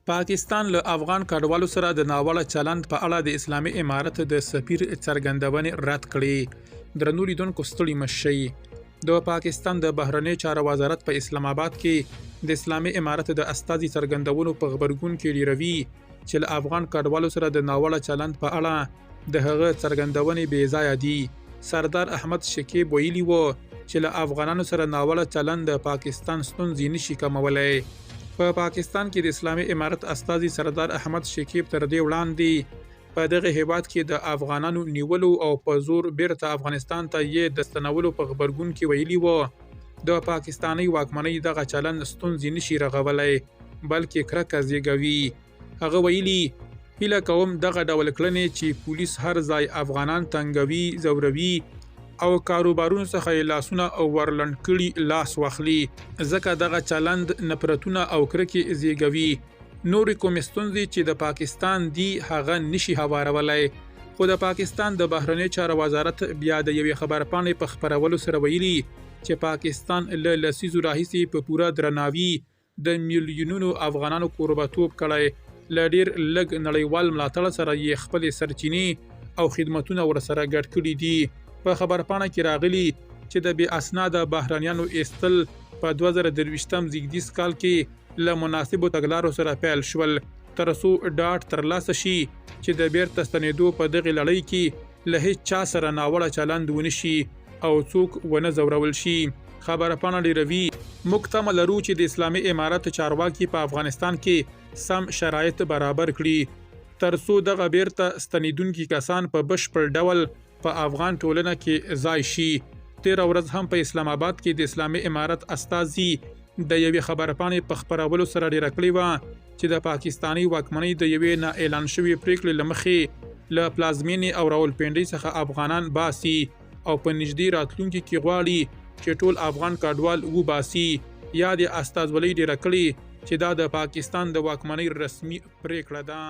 پاکستان له افغان کډوالو سره د ناوړه چلند په اړه د اسلامي امارت د سفیر څرګندونې رد کړې. درنو لیدونکو ستړي مه شئ. د پاکستان د بهرنی چارو وزارت په اسلام آباد کې د اسلامي امارت د استازي څرګندونو په خبرګون کې ډیروي چې له افغان کډوالو سره د ناوړه چلند په اړه د هغه څرګندونې بې ځایه دي. سردار احمد شکیب ویلي و چې له افغانانو سره ناوړه چلند د پاکستان ستونزې نشي کمولی. په پاکستان کې د اسلامي امارت استازي سردار احمد شکیب تر دې وړاندې په دغه هیواد کې د افغانانو نیولو او په زور بیرته افغانستان ته یې د ستنولو په خبرګون کې ویلي و د پاکستاني واکمنۍ دغه چلند ستونزې نشي رغولی بلکې کرکه زیږوي. هغه ویلي هیله کوم دغه ډول کړنې چې پولیس هر ځای افغانان تنګوي، ځوروي او کاروبارونو څخه یې لاسونه او ورلنډ کړي لاس واخلي، ځکه دغه چلند نفرتونه او کرکې زیږوي. نورې کومې ستونزې چې د پاکستان دي هغه نشي هوارولی. خو د پاکستان د بهرنی چارو وزارت بیا د یوې خبرپاڼې په خپرولو سره ویلي چې پاکستان له لسیزو راهیسې په پوره درناوي د میلیونونو افغانانو کوربه‌توب کړی. له ډېر لږ نړیوال ملاتړ سره یې خپلې سرچینې او خدمتونه ورسره ګډ کړي دي. په خبرپاڼه کې راغلي چې د بې اسناده بهرنیانو ایستل په 2023 زیږدیز کال کې له مناسبو تګلارو سره پیل شول تر څو ډاډ ترلاسه شي چې د بیرته ستنېدو په دغه لړۍ کې له هیڅ چا سره ناوړه چلند ونشي او څوک ونه ځورول شي. خبرپاڼه ډیروي موږ تمه لرو چې د اسلامي امارت چارواکي په افغانستان کې سم شرایط برابر کړي تر څو دغه بیرته ستنېدونکي کسان په بشپړ ډول په افغان ټولنه کې ځای شي. تیره ورځ هم په اسلام آباد کې د اسلامي امارت استازي د یوې خبرپاڼې په خپرولو سره ډیره کړې وه چې د پاکستاني واکمنۍ د یوې نه اعلان شوې پریکړې له مخې له پلازمینې او راولپنډۍ څخه افغانان باسي او په نږدې راتلونکي کې غواړي چې ټول افغان کډوال وباسي. یا د استازولۍ ډیره کړې چې دا د پاکستان د واکمنۍ رسمي پریکړه ده.